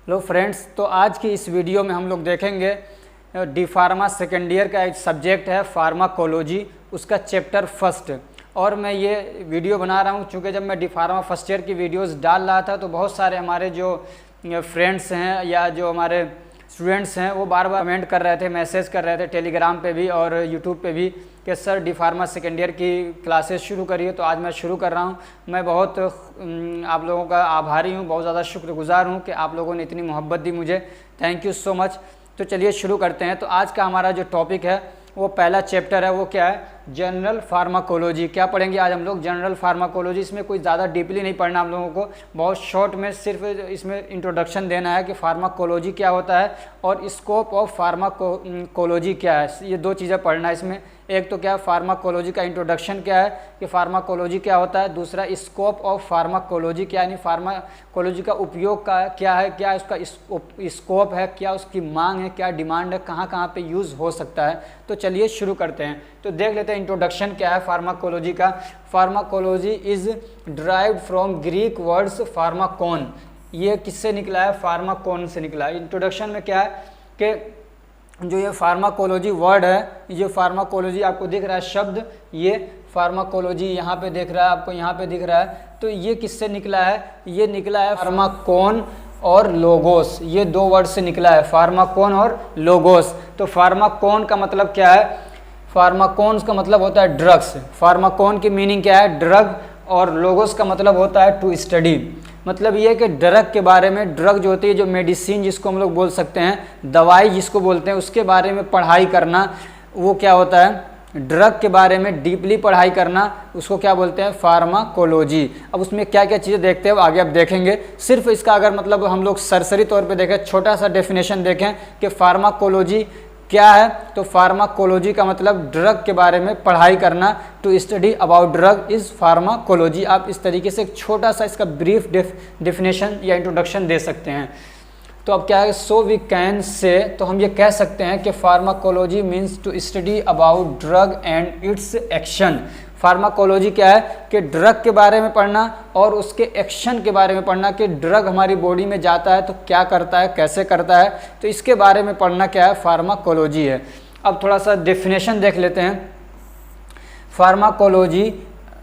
Hello friends, तो आज की इस वीडियो में हम लोग देखेंगे डी फार्मा सेकेंड ईयर का एक सब्जेक्ट है फार्माकोलॉजी, उसका चैप्टर फर्स्ट। और मैं ये वीडियो बना रहा हूँ चूँकि जब मैं डी फार्मा फर्स्ट ईयर की वीडियोस डाल रहा था तो बहुत सारे हमारे जो फ्रेंड्स हैं या जो हमारे स्टूडेंट्स हैं वो बार बार कमेंट कर रहे थे, मैसेज कर रहे थे टेलीग्राम पे भी और यूट्यूब पे भी कि sir D pharma second year की क्लासेस शुरू करिए। तो आज मैं शुरू कर रहा हूँ। मैं बहुत आप लोगों का आभारी हूँ, बहुत ज़्यादा शुक्रगुजार हूँ कि आप लोगों ने इतनी मोहब्बत दी मुझे। Thank you so much. तो चलिए शुरू करते हैं। तो आज का हमारा जो टॉपिक है वो पहला चैप्टर है, वो क्या है? General pharmacology. क्या पढ़ेंगे आज हम लोग? General pharmacology. इसमें कोई ज़्यादा डीपली नहीं पढ़ना हम लोगों को, बहुत शॉर्ट में सिर्फ इसमें इंट्रोडक्शन देना है कि फार्माकोलॉजी क्या होता है और स्कोप ऑफ फार्माकोलॉजी क्या है। ये दो चीज़ें पढ़ना है इसमें। एक तो क्या है फार्माकोलॉजी का इंट्रोडक्शन क्या है कि फार्माकोलॉजी क्या होता है, दूसरा स्कोप ऑफ फार्माकोलॉजी क्या है, यानी फार्माकोलॉजी का उपयोग का क्या है, क्या उसका स्कोप है, क्या उसकी मांग है, क्या डिमांड है, कहाँ कहाँ पे यूज़ हो सकता है। तो चलिए शुरू करते हैं। तो देख लेते हैं इंट्रोडक्शन क्या है फार्माकोलॉजी का। Pharmacology is derived from Greek words pharmakon. ये किससे निकला है? फार्माकोन से निकला है। इंट्रोडक्शन में क्या है कि जो ये फार्माकोलॉजी वर्ड है, ये फार्माकोलॉजी आपको दिख रहा है शब्द, ये फार्माकोलॉजी यहाँ पे देख रहा है, आपको यहाँ पे दिख रहा है। तो ये किससे निकला है? ये निकला है फार्माकोन और लोगोस, ये दो वर्ड से निकला है, फार्माकोन और लोगोस। तो फार्माकोन का मतलब क्या है? फार्माकोन का मतलब होता है ड्रग्स। फार्माकोन की मीनिंग क्या है? ड्रग। और लोगोस का मतलब होता है टू स्टडी। मतलब ये है कि ड्रग के बारे में, ड्रग जो होती है, जो मेडिसिन जिसको हम लोग बोल सकते हैं, दवाई जिसको बोलते हैं, उसके बारे में पढ़ाई करना, वो क्या होता है? ड्रग के बारे में डीपली पढ़ाई करना, उसको क्या बोलते हैं? फार्माकोलॉजी। अब उसमें क्या क्या चीज़ें देखते हैं आगे आप देखेंगे। सिर्फ इसका अगर मतलब हम लोग सरसरी तौर पे देखें, छोटा सा डेफिनेशन देखें कि फार्माकोलॉजी क्या है, तो फार्माकोलॉजी का मतलब ड्रग के बारे में पढ़ाई करना। To study about drug is pharmacology. आप इस तरीके से एक छोटा सा इसका ब्रीफ डेफिनेशन या इंट्रोडक्शन दे सकते हैं। तो अब क्या है? सो वी कैन से, तो हम ये कह सकते हैं कि pharmacology means to study about drug and its action. Pharmacology क्या है कि ड्रग के बारे में पढ़ना और उसके एक्शन के बारे में पढ़ना, कि ड्रग हमारी बॉडी में जाता है तो क्या करता है, कैसे करता है, तो इसके बारे में पढ़ना क्या है? फार्माकोलॉजी है। अब थोड़ा सा डेफिनेशन देख लेते हैं। फार्माकोलॉजी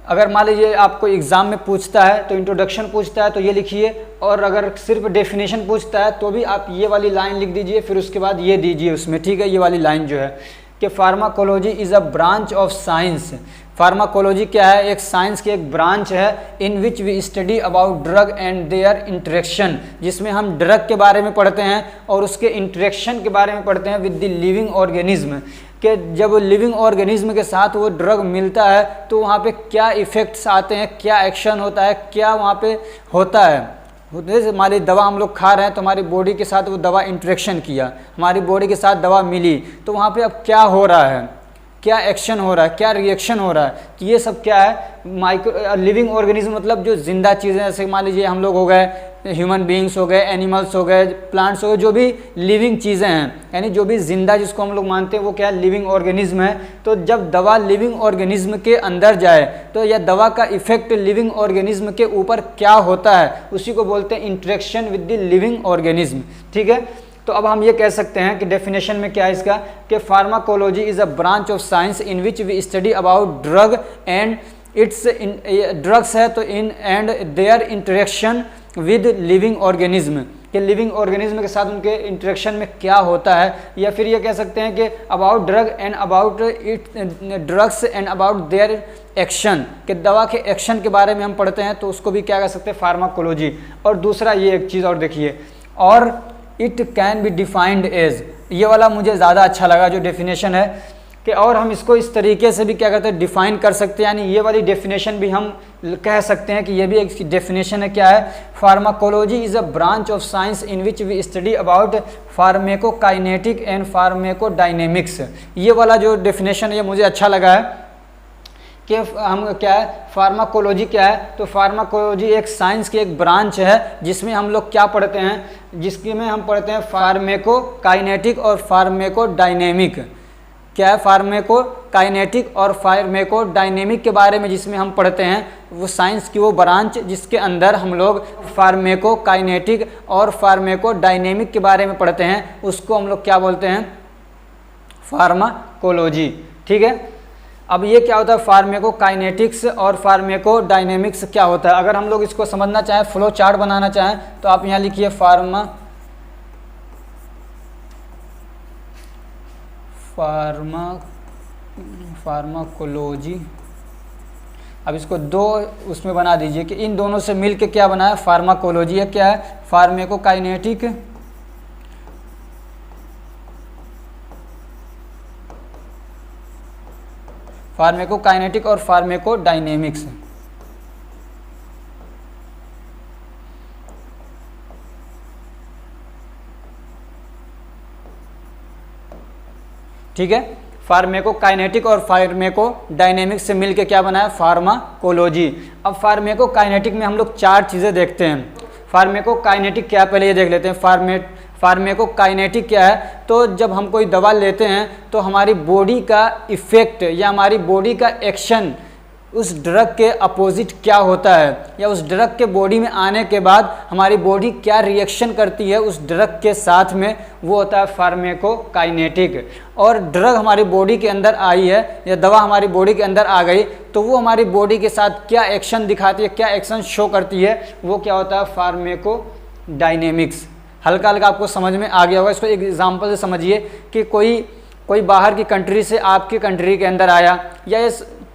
अगर मान लीजिए आपको एग्ज़ाम में पूछता है तो इंट्रोडक्शन पूछता है तो ये लिखिए, और अगर सिर्फ डेफिनेशन पूछता है तो भी आप ये वाली लाइन लिख दीजिए, फिर उसके बाद ये दीजिए उसमें, ठीक है? ये वाली लाइन जो है कि pharmacology is a branch of science. Pharmacology क्या है? एक साइंस की एक ब्रांच है। In which we study about drug and their interaction, जिसमें हम ड्रग के बारे में पढ़ते हैं और उसके इंटरेक्शन के बारे में पढ़ते हैं विद द लिविंग ऑर्गेनिज्म, कि जब लिविंग ऑर्गेनिज्म के साथ वो ड्रग मिलता है तो वहाँ पे क्या इफ़ेक्ट्स आते हैं, क्या एक्शन होता है, क्या वहाँ पे होता है। हमारी दवा हम लोग खा रहे हैं तो हमारी बॉडी के साथ वो दवा इंटरेक्शन किया, हमारी बॉडी के साथ दवा मिली, तो वहाँ पे अब क्या हो रहा है, क्या एक्शन हो रहा है, क्या रिएक्शन हो रहा है। तो ये सब क्या है? माइक्रो लिविंग ऑर्गेनिज्म मतलब जो जिंदा चीज़ें, जैसे मान लीजिए हम लोग हो गए, ह्यूमन बींग्स हो गए, एनिमल्स हो गए, प्लांट्स हो गए, जो भी लिविंग चीज़ें हैं, यानी जो भी जिंदा जिसको हम लोग मानते हैं वो क्या है? लिविंग ऑर्गेनिज्म है। तो जब दवा लिविंग ऑर्गेनिज्म के अंदर जाए तो यह दवा का इफेक्ट लिविंग ऑर्गेनिज्म के ऊपर क्या होता है, उसी को बोलते हैं interaction with the living organism, ठीक है? तो अब हम ये कह सकते हैं कि डेफिनेशन में क्या है इसका कि pharmacology is a branch of science in which we study about drug and its drugs है तो in and their interaction with living organism, कि लिविंग ऑर्गेनिज्म के साथ उनके इंटरेक्शन में क्या होता है। या फिर ये कह सकते हैं कि about drug and about it drugs and about their action, कि दवा के एक्शन के बारे में हम पढ़ते हैं तो उसको भी क्या कह सकते हैं? फार्माकोलॉजी। और दूसरा ये एक चीज़ और देखिए, और it can be defined as, ये वाला मुझे ज़्यादा अच्छा लगा जो डेफिनेशन है, कि और हम इसको इस तरीके से भी क्या करते हैं? डिफाइन कर सकते हैं, यानी ये वाली डेफिनेशन भी हम कह सकते हैं कि ये भी एक डेफिनेशन है। क्या है? Pharmacology is a branch of science in which we study about pharmacokinetic and pharmacodynamics. ये वाला जो डेफिनेशन है ये मुझे अच्छा लगा है कि हम क्या है? फार्माकोलॉजी क्या है? तो फार्माकोलॉजी एक साइंस की एक ब्रांच है जिसमें हम लोग क्या पढ़ते हैं? जिसमें हम पढ़ते हैं फार्मेकोकाइनेटिक और फार्मेकोडायनेमिक, क्या है, फार्मेकोकाइनेटिक और फार्मेकोडायनेमिक के बारे में जिसमें हम पढ़ते हैं, वो साइंस की वो ब्रांच जिसके अंदर हम लोग फार्मेकोकाइनेटिक और फार्मेकोडायनेमिक के बारे में पढ़ते हैं, उसको हम लोग क्या बोलते हैं, फार्माकोलॉजी। ठीक है, अब ये क्या होता है, फार्मेकोकाइनेटिक्स और फार्मेकोडायनेमिक्स क्या होता है। अगर हम लोग इसको समझना चाहें, फ्लो चार्ट बनाना चाहें, तो आप यहाँ लिखिए फार्माकोलॉजी। अब इसको दो उसमें बना दीजिए कि इन दोनों से मिल के क्या बना है, फार्माकोलॉजी है। क्या है, फार्मेकोकाइनेटिक और फार्मेकोडायनेमिक्स। ठीक है, फार्मेकोकाइनेटिक और फार्मेकोडायनेमिक्स से मिलके क्या बना है, फार्माकोलॉजी। अब फार्मेकोकाइनेटिक में हम लोग 4 चीज़ें देखते हैं। फार्मेकोकाइनेटिक क्या, पहले ये देख लेते हैं। फार्मेकोकाइनेटिक क्या है, तो जब हम कोई दवा लेते हैं तो हमारी बॉडी का इफ़ेक्ट या हमारी बॉडी का एक्शन उस ड्रग के अपोजिट क्या होता है, या उस ड्रग के बॉडी में आने के बाद हमारी बॉडी क्या रिएक्शन करती है उस ड्रग के साथ में, वो होता है फार्मेकोकाइनेटिक। और ड्रग हमारी बॉडी के अंदर आई है या दवा हमारी बॉडी के अंदर आ गई, तो वो हमारी बॉडी के साथ क्या एक्शन दिखाती है, क्या एक्शन शो करती है, वो क्या होता है, फार्मेकोडायनेमिक्स। हल्का हल्का आपको समझ में आ गया होगा। इसको एक एग्जाम्पल से समझिए कि कोई बाहर की कंट्री से आपकी कंट्री के अंदर आया, या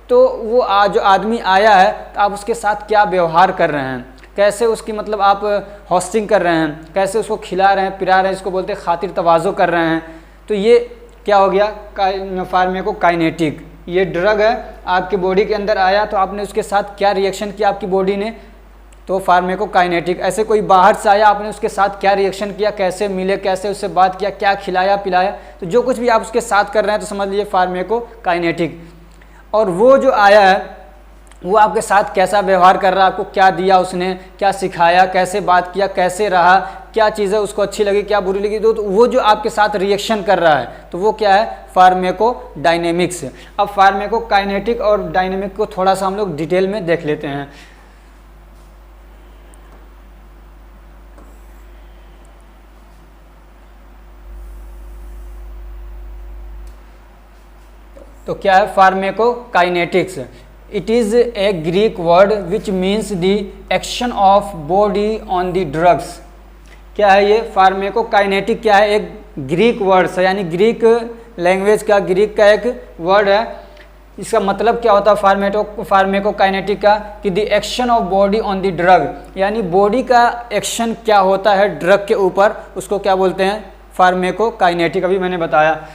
तो वो जो आदमी आया है, तो आप उसके साथ क्या व्यवहार कर रहे हैं, कैसे उसकी मतलब आप होस्टिंग कर रहे हैं, कैसे उसको खिला रहे हैं, पिला रहे हैं, इसको बोलते हैं खातिर तवाज़ो कर रहे हैं। तो ये क्या हो गया, फार्मेकोकाइनेटिक। ये ड्रग है, आपकी बॉडी के अंदर आया, तो आपने उसके साथ क्या रिएक्शन किया आपकी बॉडी ने, तो फार्मेकोकाइनेटिक। ऐसे कोई बाहर से आया, आपने उसके साथ क्या रिएक्शन किया, कैसे मिले, कैसे उससे बात किया, क्या खिलाया पिलाया, तो जो कुछ भी आप उसके साथ कर रहे हैं तो समझ लीजिए फार्मेकोकाइनेटिक। और वो जो आया है वो आपके साथ कैसा व्यवहार कर रहा है, आपको क्या दिया उसने, क्या सिखाया, कैसे बात किया, कैसे रहा, क्या चीज़ें उसको अच्छी लगी, क्या बुरी लगी, तो वो जो आपके साथ रिएक्शन कर रहा है, तो वो क्या है, फार्मेकोडायनेमिक्स। अब फार्मेकोकाइनेटिक और डायनेमिक को थोड़ा सा हम लोग डिटेल में देख लेते हैं। तो क्या है, pharmacokinetics. It is a Greek word which means the action of body on the drugs. क्या है ये फार्मेकोकाइनेटिक, क्या है, एक ग्रीक वर्ड है, यानी ग्रीक लैंग्वेज का, ग्रीक का एक वर्ड है। इसका मतलब क्या होता है फार्मेकोकाइनेटिक का, कि the action of body on the drug, यानी बॉडी का एक्शन क्या होता है ड्रग के ऊपर, उसको क्या बोलते हैं, फार्मेकोकाइनेटिक। अभी मैंने बताया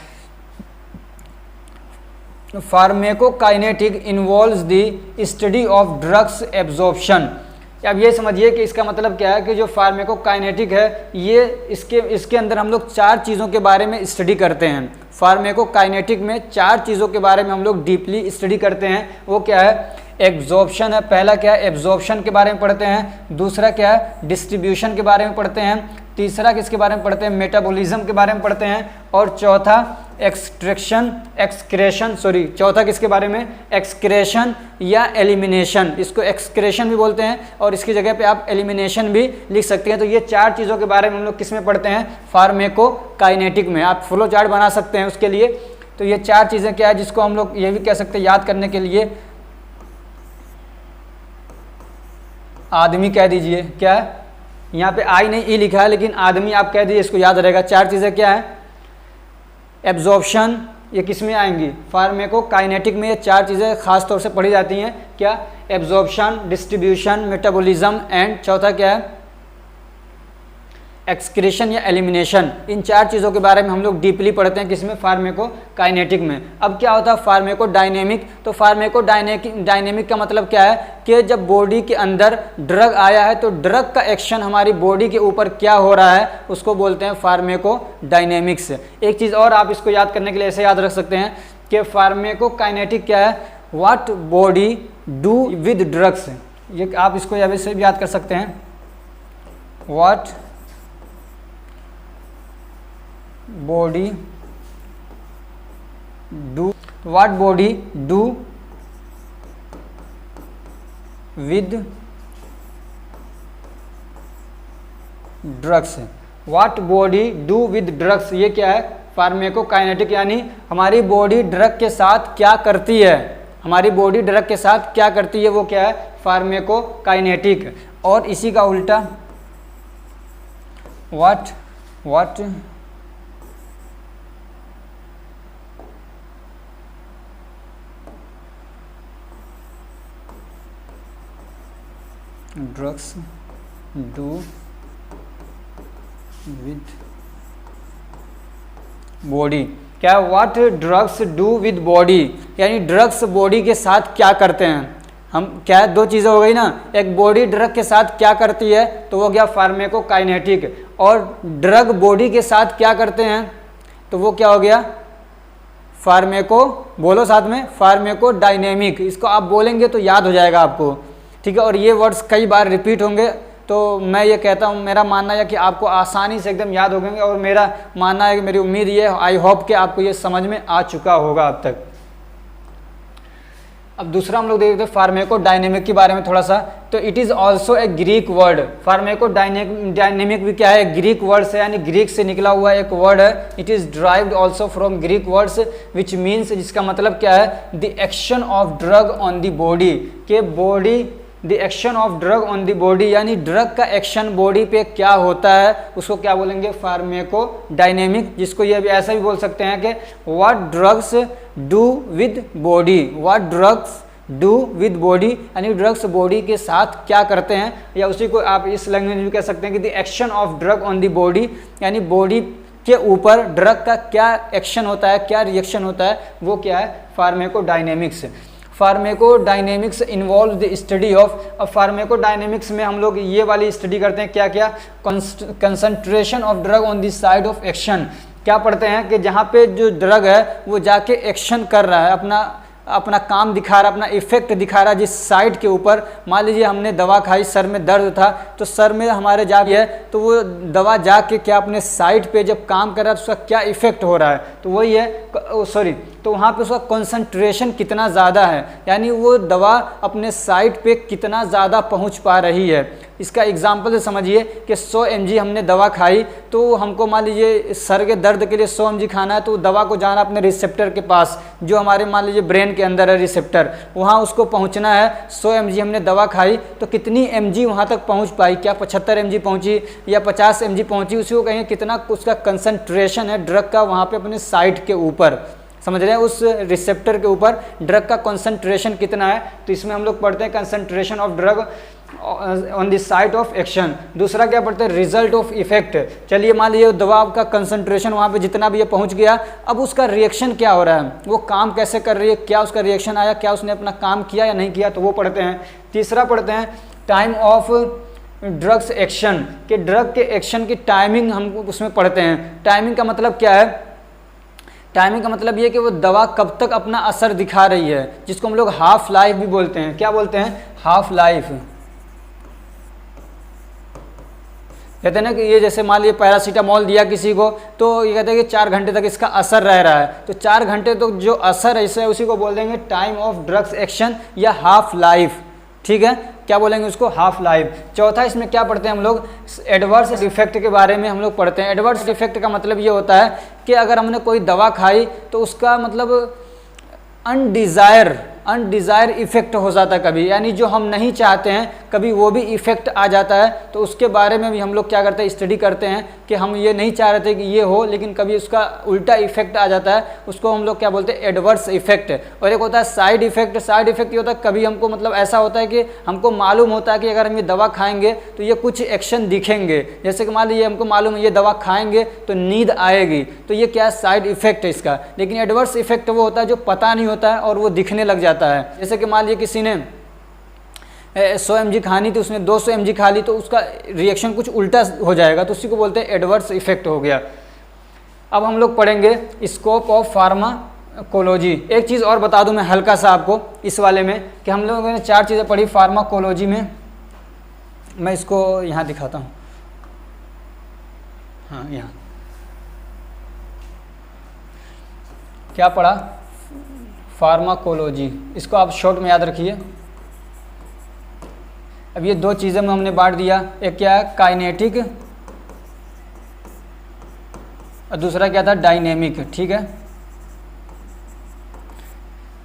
pharmacokinetic involves the study of drugs absorption. अब ये समझिए कि इसका मतलब क्या है, कि जो फार्मेकोकाइनेटिक है ये इसके अंदर हम लोग 4 चीज़ों के बारे में स्टडी करते हैं। फार्मेकोकाइनेटिक में 4 चीज़ों के बारे में हम लोग डीपली स्टडी करते हैं। वो क्या है, एब्जॉर्प्शन है, पहला क्या है, एब्जॉर्प्शन के बारे में पढ़ते हैं। दूसरा क्या है, डिस्ट्रीब्यूशन के बारे में पढ़ते हैं। तीसरा किसके बारे में पढ़ते हैं, मेटाबॉलिज्म के बारे में पढ़ते हैं। और चौथा चौथा किसके बारे में, एक्सक्रेशन या एलिमिनेशन। इसको एक्सक्रेशन भी बोलते हैं और इसकी जगह पे आप एलिमिनेशन भी लिख सकते हैं। तो ये 4 चीज़ों के बारे में हम लोग किस में पढ़ते हैं, फार्मेकोकाइनेटिक में। आप फ्लो चार्ट बना सकते हैं उसके लिए। तो ये 4 चीज़ें क्या है, जिसको हम लोग ये भी कह सकते हैं याद करने के लिए, आदमी कह दीजिए, क्या है, यहाँ पे आई नहीं ई लिखा है, लेकिन आदमी आप कह दीजिए, इसको याद रहेगा। 4 चीज़ें क्या है, एब्जॉर्प्शन, ये किस में आएंगी, फार्मेकोकाइनेटिक में। ये 4 चीज़ें खास तौर से पढ़ी जाती हैं, क्या, एब्जॉर्प्शन, डिस्ट्रीब्यूशन, मेटाबॉलिज्म एंड चौथा क्या है, एक्सक्रीशन या एलिमिनेशन। इन 4 चीज़ों के बारे में हम लोग डीपली पढ़ते हैं, किसमें, फार्मेकोकाइनेटिक में। अब क्या होता है फार्मेकोडायनेमिक, तो फार्मेकोडायनेमिक का मतलब क्या है, कि जब बॉडी के अंदर ड्रग आया है तो ड्रग का एक्शन हमारी बॉडी के ऊपर क्या हो रहा है, उसको बोलते हैं फार्मेकोडायनेमिक्स। एक चीज़ और आप इसको याद करने के लिए ऐसे याद रख सकते हैं कि फार्मेकोकाइनेटिक क्या है, what body do with drugs. ये आप इसको ऐसे भी याद कर सकते हैं, what body do, what body do with drugs. What body do with drugs, ये क्या है? फार्मेकोकाइनेटिक, यानी हमारी बॉडी ड्रग के साथ क्या करती है, हमारी बॉडी ड्रग के साथ क्या करती है, वो क्या है? फार्मेकोकाइनेटिक। और इसी का उल्टा what drugs do with body, क्या? What drugs do with body, यानी ड्रग्स बॉडी के साथ क्या करते हैं। हम क्या है, दो चीज़ें हो गई ना, एक बॉडी ड्रग के साथ क्या करती है तो वो गया फार्मेकोकाइनेटिक, और ड्रग बॉडी के साथ क्या करते हैं तो वो क्या हो गया? फार्मेको, बोलो साथ में, फार्मेकोडायनेमिक। इसको आप बोलेंगे तो याद हो जाएगा आपको, ठीक है। और ये वर्ड्स कई बार रिपीट होंगे, तो मैं ये कहता हूँ, मेरा मानना है कि आपको आसानी से एकदम याद हो गएंगे, और मेरा मानना है कि मेरी उम्मीद ये, आई होप कि आपको ये समझ में आ चुका होगा अब तक। अब दूसरा हम लोग देखते हैं फार्मेकोडायनेमिक के बारे में थोड़ा सा। तो it is also a Greek word, pharmacodynamic भी क्या है? ग्रीक वर्ड से, यानी ग्रीक से निकला हुआ एक वर्ड है। It is derived also from Greek words which means, जिसका मतलब क्या है? The action of drug on the body, के body, the action of drug on the body, यानी ड्रग का एक्शन बॉडी पे क्या होता है, उसको क्या बोलेंगे? फार्मेकोडायनेमिक। जिसको ये भी ऐसा भी बोल सकते हैं कि what drugs do with body, what drugs do with body, यानी ड्रग्स बॉडी के साथ क्या करते हैं, या उसी को आप इस लैंग्वेज में कह सकते हैं कि the action of drug on the body, यानी बॉडी के ऊपर ड्रग का क्या एक्शन होता है, क्या रिएक्शन होता है, वो क्या है? फार्मेकोडायनेमिक्स। फार्मेकोडायनेमिक्स इन्वॉल्व द स्टडी ऑफ, अब फार्मेकोडायनेमिक्स में हम लोग ये वाली स्टडी करते हैं, क्या क्या? Concentration of drug on the side of action. क्या पढ़ते हैं कि जहाँ पे जो ड्रग है वो जाके एक्शन कर रहा है, अपना काम दिखा रहा है, अपना इफेक्ट दिखा रहा है जिस साइड के ऊपर। मान लीजिए हमने दवा खाई, सर में दर्द था, तो सर में हमारे जा है तो वो दवा जाके क्या अपने साइड पे जब काम कर रहा है तो उसका क्या इफेक्ट हो रहा है, तो वही है, सॉरी, तो वहाँ पे उसका कंसंट्रेशन कितना ज़्यादा है, यानी वो दवा अपने साइड पे कितना ज़्यादा पहुँच पा रही है। इसका एग्जाम्पल से समझिए कि 100 mg हमने दवा खाई, तो हमको मान लीजिए सर के दर्द के लिए 100 mg खाना है, तो दवा को जाना अपने रिसेप्टर के पास, जो हमारे मान लीजिए ब्रेन के अंदर है रिसेप्टर, वहाँ उसको पहुँचना है। 100 mg हमने दवा खाई, तो कितनी mg वहाँ तक पहुँच पाई, क्या 75 mg पहुँची या 50 mg पहुँची, उसी को कहेंगे कितना उसका कंसंट्रेशन है ड्रग का वहाँ पे अपने साइड के ऊपर। समझ रहे हैं? उस रिसेप्टर के ऊपर ड्रग का कंसंट्रेशन कितना है। तो इसमें हम लोग पढ़ते हैं concentration of drug on the site of action. दूसरा क्या पढ़ते हैं? Result of effect. चलिए मान लीजिए दवा का कंसंट्रेशन वहाँ पे जितना भी ये पहुँच गया, अब उसका रिएक्शन क्या हो रहा है, वो काम कैसे कर रही है, क्या उसका रिएक्शन आया, क्या उसने अपना काम किया या नहीं किया, तो वो पढ़ते हैं। तीसरा पढ़ते हैं टाइम ऑफ ड्रग्स एक्शन, के ड्रग के एक्शन की टाइमिंग हम उसमें पढ़ते हैं। टाइमिंग का मतलब क्या है? टाइमिंग का मतलब ये कि वो दवा कब तक अपना असर दिखा रही है, जिसको हम लोग हाफ लाइफ भी बोलते हैं। क्या बोलते हैं? Half life. कहते हैं ना कि ये जैसे मान लीजिए पैरासीटामोल दिया किसी को, तो ये कहते हैं कि 4 घंटे तक इसका असर रह रहा है, तो 4 घंटे तक जो असर है इसे उसी को बोल देंगे टाइम ऑफ ड्रग्स एक्शन या हाफ लाइफ। ठीक है, क्या बोलेंगे उसको? Half life. चौथा इसमें क्या पढ़ते हैं हम लोग? एडवर्स इफेक्ट के बारे में हम लोग पढ़ते हैं। एडवर्स इफेक्ट का मतलब ये होता है कि अगर हमने कोई दवा खाई तो उसका मतलब अनडिज़ायर इफेक्ट हो जाता है कभी, यानी जो हम नहीं चाहते हैं कभी वो भी इफेक्ट आ जाता है। तो उसके बारे में भी हम लोग क्या करते हैं? स्टडी करते हैं कि हम ये नहीं चाह रहे थे कि ये हो, लेकिन कभी उसका उल्टा इफेक्ट आ जाता है, उसको हम लोग क्या बोलते हैं? Adverse effect. और एक होता है साइड इफेक्ट। साइड इफेक्ट ये होता है कभी हमको मतलब ऐसा होता है कि हमको मालूम होता है कि अगर हम ये दवा खाएंगे तो ये कुछ एक्शन दिखेंगे, जैसे कि मान लीजिए हमको मालूम है ये दवा खाएंगे तो नींद आएगी, तो ये क्या है? साइड इफेक्ट है इसका। लेकिन एडवर्स इफेक्ट वो होता है जो पता नहीं होता है और वो दिखने लग जाता है। जैसे कि मान लीजिए किसी ने 100 mg खानी थी, उसने 200 mg खा ली, तो उसका रिएक्शन कुछ उल्टा हो जाएगा, तो उसी को बोलते हैं एडवर्स इफेक्ट हो गया। अब हम लोग पढ़ेंगे स्कोप ऑफ फार्माकोलॉजी। एक चीज़ और बता दूं मैं हल्का सा आपको इस वाले में, कि हम लोगों ने 4 चीज़ें पढ़ी फार्माकोलॉजी में। मैं इसको यहाँ दिखाता हूँ, हाँ यहाँ क्या पढ़ा? फार्माकोलॉजी, इसको आप शॉर्ट में याद रखिए। अब ये दो चीज़ें में हमने बांट दिया, एक क्या है काइनेटिक और दूसरा क्या था डायनेमिक, ठीक है।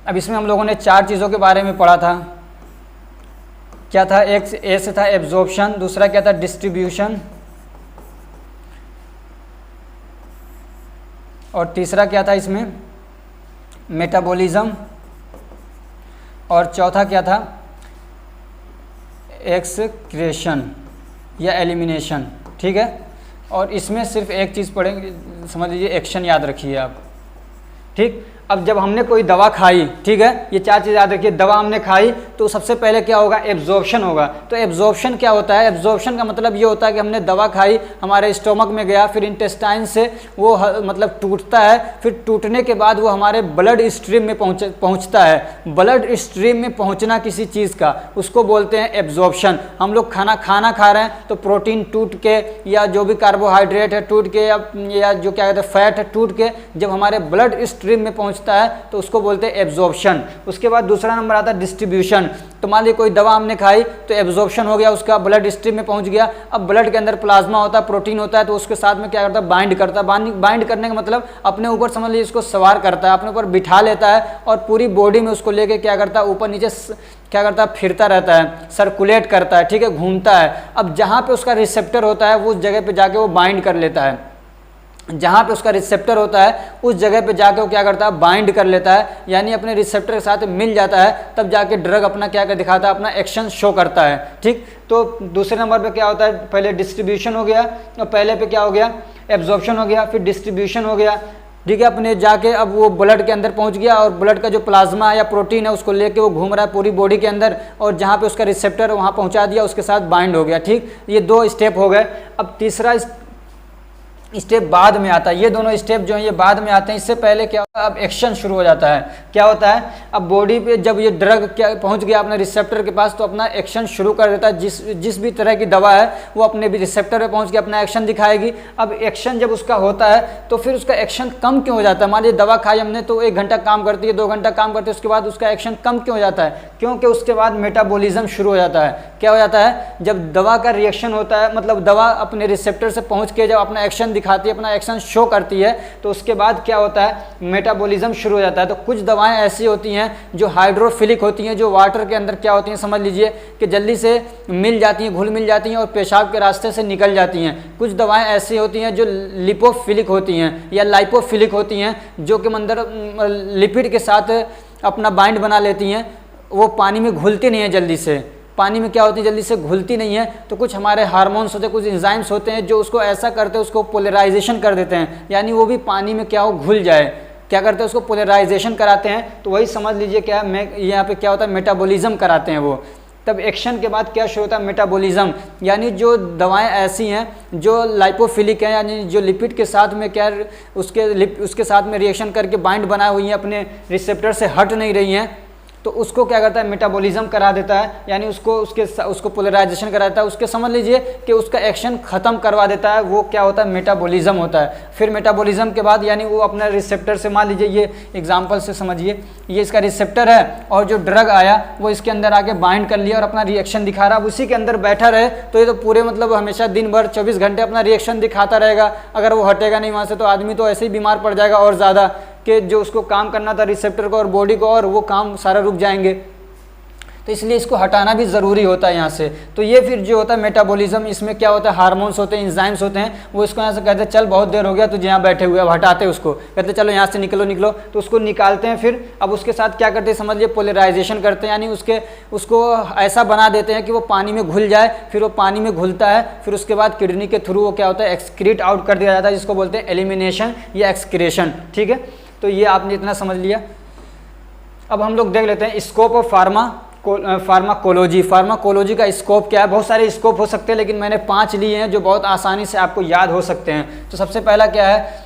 अब इसमें हम लोगों ने चार चीज़ों के बारे में पढ़ा था। क्या था, एक ए से था एब्जॉर्प्शन, दूसरा क्या था डिस्ट्रीब्यूशन, और तीसरा क्या था इसमें मेटाबॉलिज्म, और चौथा क्या था एक्सक्रेशन या एलिमिनेशन, ठीक है। और इसमें सिर्फ एक चीज़ पढ़ेंगे, समझ लीजिए एक्शन याद रखिए आप, ठीक। अब जब हमने कोई दवा खाई, ठीक है, ये चार चीज़ याद रखिए, दवा हमने खाई तो सबसे पहले क्या होगा एब्जॉर्प्शन होगा। तो एब्जॉर्प्शन क्या होता है, एब्जॉर्प्शन का मतलब ये होता है कि हमने दवा खाई, हमारे स्टोमक में गया, फिर इंटेस्टाइन से वो मतलब टूटता है, फिर टूटने के बाद वो हमारे ब्लड स्ट्रीम में पहुंचता है। ब्लड स्ट्रीम में पहुंचना किसी चीज़ का, उसको बोलते हैं एब्जॉर्प्शन। हम लोग खाना खा रहे हैं तो प्रोटीन टूट के या जो भी कार्बोहाइड्रेट है टूट के या जो क्या कहते हैं फैट है टूट के जब हमारे ब्लड स्ट्रीम में पहुंचता है तो उसको बोलते हैं एब्जॉर्प्शन। उसके बाद दूसरा नंबर आता है डिस्ट्रीब्यूशन। तो मान लीजिए कोई दवा हमने खाई तो एब्जॉर्प्शन हो गया, उसका ब्लड स्ट्रीम में पहुंच गया। अब ब्लड के अंदर प्लाज्मा होता है, प्रोटीन होता है, तो उसके साथ में क्या करता है बाइंड करता है। बाइंड करने का मतलब अपने ऊपर समझ लीजिए इसको सवार करता है, अपने ऊपर बिठा लेता है और पूरी बॉडी में उसको लेके क्या करता है ऊपर नीचे क्या करता है फिरता रहता है, सर्कुलेट करता है, ठीक है, घूमता है। अब जहाँ पे उसका रिसेप्टर होता है वो उस जगह पे जाके वो बाइंड कर लेता है। जहाँ पे उसका रिसेप्टर होता है उस जगह पे जाके वो क्या करता है बाइंड कर लेता है, यानी अपने रिसेप्टर के साथ मिल जाता है, तब जाके ड्रग अपना क्या कर दिखाता है, अपना एक्शन शो करता है, ठीक। तो दूसरे नंबर पे क्या होता है, पहले डिस्ट्रीब्यूशन हो गया और पहले पे क्या हो गया एब्जॉर्प्शन हो गया, फिर डिस्ट्रीब्यूशन हो गया, ठीक है। अपने जाके अब वो ब्लड के अंदर पहुंच गया और ब्लड का जो प्लाज्मा या प्रोटीन है उसको लेके वो घूम रहा है पूरी बॉडी के अंदर, और जहाँ पे उसका रिसेप्टर वहाँ पहुँचा दिया, उसके साथ बाइंड हो गया, ठीक। ये दो स्टेप हो गए। अब तीसरा स्टेप बाद में आता है, ये दोनों स्टेप जो है ये बाद में आते हैं। इससे पहले क्या होता है, अब एक्शन शुरू हो जाता है। क्या होता है, अब बॉडी पे जब ये ड्रग क्या पहुंच गया अपने रिसेप्टर के पास तो अपना एक्शन शुरू कर देता है। जिस भी तरह की दवा है वो अपने भी रिसेप्टर पे पहुंच के अपना एक्शन दिखाएगी। अब एक्शन जब उसका होता है तो फिर उसका एक्शन कम क्यों हो जाता है। मान लीजिए दवा खाई हमने तो 1 घंटा काम करती है, 2 घंटा काम करती है, उसके बाद उसका एक्शन कम क्यों हो जाता है, क्योंकि उसके बाद मेटाबॉलिज्म शुरू हो जाता है। क्या हो जाता है, जब दवा का रिएक्शन होता है, मतलब दवा अपने रिसेप्टर से पहुँच के जब अपना एक्शन दिखाती है, अपना एक्शन शो करती है, तो उसके बाद क्या होता है मेटाबॉलिज्म शुरू हो जाता है। तो कुछ दवाएं ऐसी होती हैं जो हाइड्रोफिलिक होती हैं, जो वाटर के अंदर क्या होती हैं समझ लीजिए कि जल्दी से मिल जाती हैं, घुल मिल जाती हैं और पेशाब के रास्ते से निकल जाती हैं। कुछ दवाएं ऐसी होती हैं जो लिपोफिलिक होती हैं या लाइपोफिलिक होती हैं, जो कि अंदर लिपिड के साथ अपना बाइंड बना लेती हैं, वो पानी में घुलती नहीं है जल्दी से। पानी में क्या होती है जल्दी से घुलती नहीं है। तो कुछ हमारे हार्मोन्स होते हैं, कुछ एंजाइम्स होते हैं जो उसको ऐसा करते हैं, उसको पोलराइजेशन कर देते हैं, यानी वो भी पानी में क्या हो घुल जाए। क्या करते हैं उसको पोलराइजेशन कराते हैं। तो वही समझ लीजिए क्या यहाँ पे क्या होता है मेटाबॉलिज्म कराते हैं वो। तब एक्शन के बाद क्या शुरू होता है मेटाबॉलिज्म, यानी जो दवाएं ऐसी हैं जो लाइपोफिलिक हैं, यानी जो लिपिड के साथ में क्या उसके साथ में रिएक्शन करके बाइंड बनाई हुई हैं, अपने रिसेप्टर से हट नहीं रही हैं, तो उसको क्या करता है मेटाबॉलिज्म करा देता है, यानी उसको पोलराइजेशन करा देता है, उसके समझ लीजिए कि उसका एक्शन ख़त्म करवा देता है। वो क्या होता है मेटाबॉलिज्म होता है। फिर मेटाबॉलिज्म के बाद यानी वो अपना रिसेप्टर से, मान लीजिए ये एग्जांपल से समझिए, ये इसका रिसेप्टर है और जो ड्रग आया वो इसके अंदर आके बाइंड कर लिया और अपना रिएक्शन दिखा रहा है। अब उसी के अंदर बैठा रहे तो ये तो पूरे मतलब हमेशा दिन भर 24 घंटे अपना रिएक्शन दिखाता रहेगा। अगर वो हटेगा नहीं वहाँ से तो आदमी तो ऐसे ही बीमार पड़ जाएगा और ज़्यादा, कि जो उसको काम करना था रिसेप्टर को और बॉडी को, और वो काम सारा रुक जाएंगे। तो इसलिए इसको हटाना भी ज़रूरी होता है यहाँ से। तो ये फिर जो होता है मेटाबॉलिज्म, इसमें क्या होता है हार्मोन्स होते हैं, एंजाइम्स होते हैं, वो इसको यहाँ से कहते हैं चल बहुत देर हो गया तुझे यहाँ बैठे हुए, अब हटाते हैं उसको, कहते चलो यहाँ से निकलो। तो उसको निकालते हैं। फिर अब उसके साथ क्या करते हैं समझ लिए पोलराइजेशन करते हैं, यानी उसको ऐसा बना देते हैं कि वो पानी में घुल जाए। फिर वो पानी में घुलता है, फिर उसके बाद किडनी के थ्रू वो क्या होता है एक्सक्रीट आउट कर दिया जाता है, जिसको बोलते हैं एलिमिनेशन या एक्सक्रेशन, ठीक है। तो ये आपने इतना समझ लिया। अब हम लोग देख लेते हैं स्कोप ऑफ फार्माकोलॉजी। फार्माकोलॉजी का स्कोप क्या है। बहुत सारे स्कोप हो सकते हैं, लेकिन मैंने 5 लिए हैं जो बहुत आसानी से आपको याद हो सकते हैं। तो सबसे पहला क्या है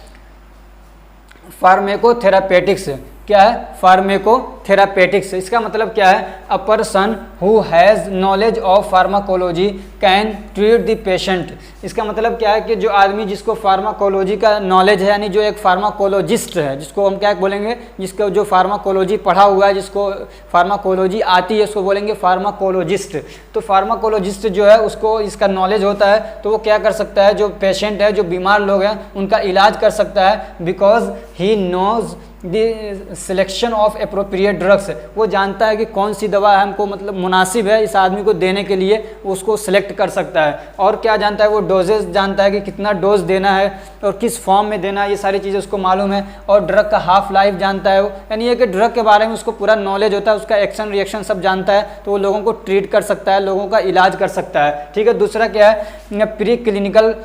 फार्मेकोथेरापेटिक्स। क्या है फार्मेको थेरापेटिक्स। इसका मतलब क्या है? A person who has knowledge of pharmacology can treat the patient. इसका मतलब क्या है कि जो आदमी जिसको फार्माकोलॉजी का नॉलेज है, यानी जो एक फार्माकोलॉजिस्ट है, जिसको हम क्या बोलेंगे, जिसको जो फार्माकोलॉजी पढ़ा हुआ है, जिसको फार्माकोलॉजी आती है, उसको बोलेंगे फार्माकोलॉजिस्ट। तो फार्माकोलॉजिस्ट जो है उसको इसका नॉलेज होता है, तो वो क्या कर सकता है, जो पेशेंट है, जो बीमार लोग हैं, उनका इलाज कर सकता है। Because he knows the selection of appropriate drugs. वो जानता है कि कौन सी दवा हमको मतलब मुनासिब है इस आदमी को देने के लिए, उसको सिलेक्ट कर सकता है। और क्या जानता है, वो डोजेज जानता है कि कितना डोज देना है और किस फॉर्म में देना है, ये सारी चीज़ें उसको मालूम है। और ड्रग का हाफ लाइफ जानता है वो, यानी ये कि ड्रग के बारे में उसको पूरा नॉलेज होता है, उसका एक्शन रिएक्शन सब जानता है, तो वो लोगों को ट्रीट कर सकता है, लोगों का इलाज कर सकता है। ठीक है। दूसरा क्या है, प्री क्लिनिकल,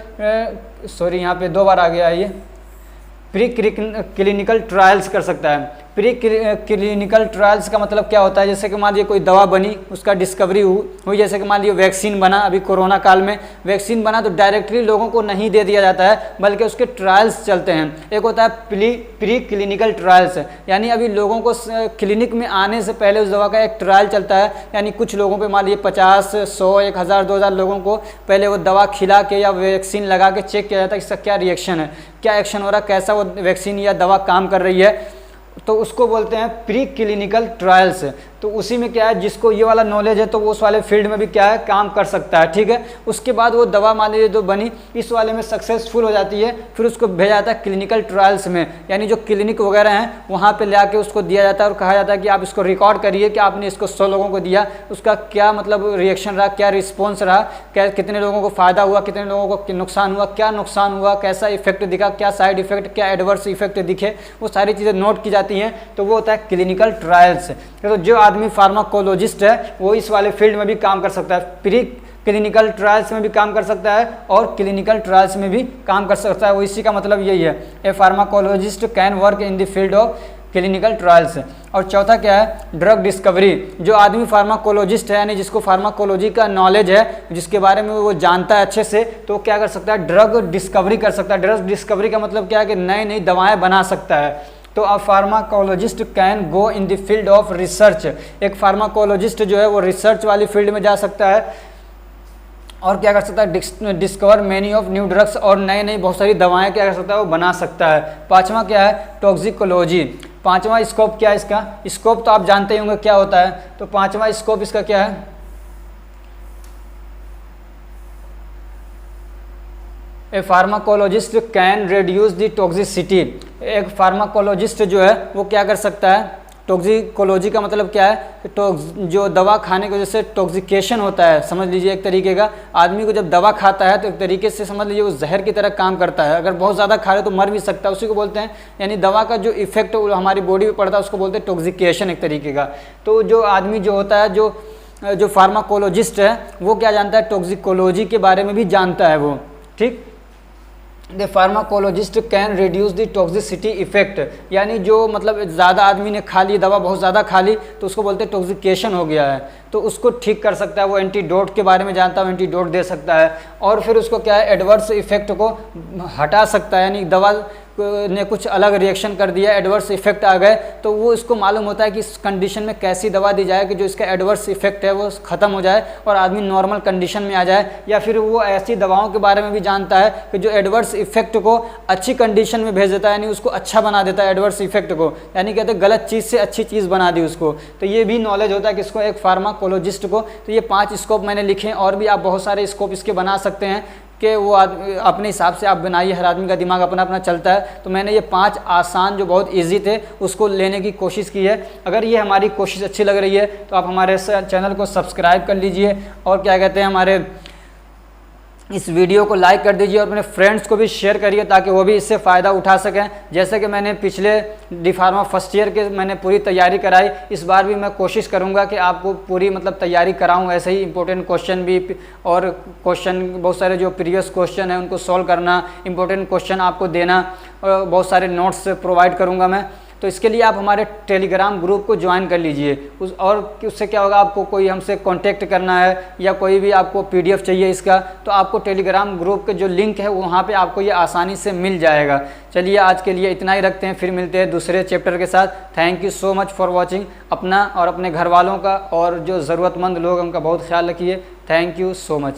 सॉरी यहाँ पे 2 बार आ गया है ये, प्री क्लिनिकल ट्रायल्स कर सकता है। प्री क्लिनिकल ट्रायल्स का मतलब क्या होता है, जैसे कि मान लीजिए कोई दवा बनी, उसका डिस्कवरी हुई, जैसे कि मान लीजिए वैक्सीन बना, अभी कोरोना काल में वैक्सीन बना, तो डायरेक्टली लोगों को नहीं दे दिया जाता है, बल्कि उसके ट्रायल्स चलते हैं। एक होता है प्री क्लिनिकल ट्रायल्स, यानी अभी लोगों को क्लिनिक में आने से पहले उस दवा का एक ट्रायल चलता है, यानी कुछ लोगों पर मान लीजिए 50, 100, 1000, 2000 लोगों को पहले वो दवा खिला के या वैक्सीन लगा के चेक किया जाता है इसका क्या रिएक्शन है, क्या एक्शन हो रहा है, कैसा वो वैक्सीन या दवा काम कर रही है, तो उसको बोलते हैं प्री क्लिनिकल ट्रायल्स। तो उसी में क्या है, जिसको ये वाला नॉलेज है तो वो उस वाले फील्ड में भी क्या है, काम कर सकता है। ठीक है। उसके बाद वो दवा मान लीजिए जो बनी इस वाले में सक्सेसफुल हो जाती है, फिर उसको भेजा जाता है क्लिनिकल ट्रायल्स में, यानी जो क्लिनिक वगैरह हैं वहाँ पे ले आके उसको दिया जाता है और कहा जाता है कि आप इसको रिकॉर्ड करिए कि आपने इसको 100 लोगों को दिया, उसका क्या मतलब रिएक्शन रहा, क्या रिस्पॉन्स रहा, क्या कितने लोगों को फ़ायदा हुआ, कितने लोगों को नुकसान हुआ, क्या नुकसान हुआ, कैसा इफेक्ट दिखा, क्या साइड इफेक्ट, क्या एडवर्स इफेक्ट दिखे, वो सारी चीज़ें नोट की जाती हैं। तो वो होता है क्लिनिकल ट्रायल्स। तो जो आदमी फार्माकोलॉजिस्ट है वो इस वाले फील्ड में भी काम कर सकता है, प्री क्लिनिकल ट्रायल्स में भी काम कर सकता है और क्लिनिकल ट्रायल्स में भी काम कर सकता है। वो इसी का मतलब यही है, a pharmacologist can work in the field of clinical trials. और चौथा क्या है, ड्रग डिस्कवरी। जो आदमी फार्माकोलॉजिस्ट है, यानी जिसको फार्माकोलॉजी का नॉलेज है, जिसके बारे में वो जानता है अच्छे से, तो वो क्या कर सकता है, ड्रग डिस्कवरी कर सकता है। ड्रग डिस्कवरी का मतलब क्या है कि नई नई दवाएं बना सकता है। तो a pharmacologist can go in the field of research. एक फार्माकोलॉजिस्ट जो है वो रिसर्च वाली फील्ड में जा सकता है और क्या कर सकता है, discover many of new drugs, और नई नई बहुत सारी दवाएं क्या कर सकता है, वो बना सकता है। पांचवा क्या है, टॉक्सिकोलॉजी। पांचवा स्कोप क्या है इसका, स्कोप तो आप जानते ही होंगे क्या होता है। तो पांचवा स्कोप इसका क्या है, a pharmacologist can reduce the toxicity. एक फार्माकोलॉजिस्ट जो है वो क्या कर सकता है, टॉक्सिकोलॉजी का मतलब क्या है, जो दवा खाने की वजह से टॉक्सिकेशन होता है, समझ लीजिए एक तरीके का, आदमी को जब दवा खाता है तो एक तरीके से समझ लीजिए वो जहर की तरह काम करता है। अगर बहुत ज़्यादा खा रहे तो मर भी सकता है, उसी को बोलते हैं, यानी दवा का जो इफेक्ट हमारी बॉडी पे पड़ता है उसको बोलते हैं टॉक्सिकेशन एक तरीके का। तो जो आदमी जो होता है, जो फार्माकोलॉजिस्ट है, वो क्या जानता है, टॉक्सिकोलॉजी के बारे में भी जानता है वो। ठीक। The pharmacologist can reduce the toxicity effect, यानी जो मतलब ज़्यादा आदमी ने खा ली दवा, बहुत ज़्यादा खा ली, तो उसको बोलते हैं टॉक्सिकेशन हो गया है, तो उसको ठीक कर सकता है। वो एंटीडोट के बारे में जानता है, एंटीडोट दे सकता है, और फिर उसको क्या है, एडवर्स इफेक्ट को हटा सकता है, यानी दवा ने कुछ अलग रिएक्शन कर दिया, एडवर्स इफेक्ट आ गए, तो वो इसको मालूम होता है कि इस कंडीशन में कैसी दवा दी जाए कि जो इसका एडवर्स इफेक्ट है वो ख़त्म हो जाए और आदमी नॉर्मल कंडीशन में आ जाए। या फिर वो ऐसी दवाओं के बारे में भी जानता है कि जो एडवर्स इफेक्ट को अच्छी कंडीशन में भेज देता है, यानी उसको अच्छा बना देता है एडवर्स इफेक्ट को, यानी कहते हैं गलत चीज़ से अच्छी चीज़ बना दी उसको। तो ये भी नॉलेज होता है किसको, एक फार्माकोलॉजिस्ट को। तो ये 5 स्कोप मैंने लिखे, और भी आप बहुत सारे स्कोप इसके बना सकते हैं कि वो अपने हिसाब से आप बनाइए, हर आदमी का दिमाग अपना अपना चलता है। तो मैंने ये 5 आसान जो बहुत इजी थे उसको लेने की कोशिश की है। अगर ये हमारी कोशिश अच्छी लग रही है तो आप हमारे चैनल को सब्सक्राइब कर लीजिए, और क्या कहते हैं, हमारे इस वीडियो को लाइक कर दीजिए और अपने फ्रेंड्स को भी शेयर करिए ताकि वो भी इससे फ़ायदा उठा सकें। जैसे कि मैंने पिछले डी फार्मा फर्स्ट ईयर के मैंने पूरी तैयारी कराई, इस बार भी मैं कोशिश करूंगा कि आपको पूरी मतलब तैयारी कराऊं, ऐसे ही इंपॉर्टेंट क्वेश्चन भी, और क्वेश्चन बहुत सारे जो प्रीवियस क्वेश्चन हैं उनको सॉल्व करना, इंपॉर्टेंट क्वेश्चन आपको देना, और बहुत सारे नोट्स प्रोवाइड करूँगा मैं। तो इसके लिए आप हमारे टेलीग्राम ग्रुप को ज्वाइन कर लीजिए। उससे क्या होगा, आपको कोई हमसे कांटेक्ट करना है या कोई भी आपको PDF चाहिए इसका, तो आपको टेलीग्राम ग्रुप के जो लिंक है वहाँ पे आपको ये आसानी से मिल जाएगा। चलिए आज के लिए इतना ही रखते हैं, फिर मिलते हैं दूसरे चैप्टर के साथ। Thank you so much for watching. अपना और अपने घर वालों का और जो ज़रूरतमंद लोग हैं उनका बहुत ख्याल रखिए। Thank you so much.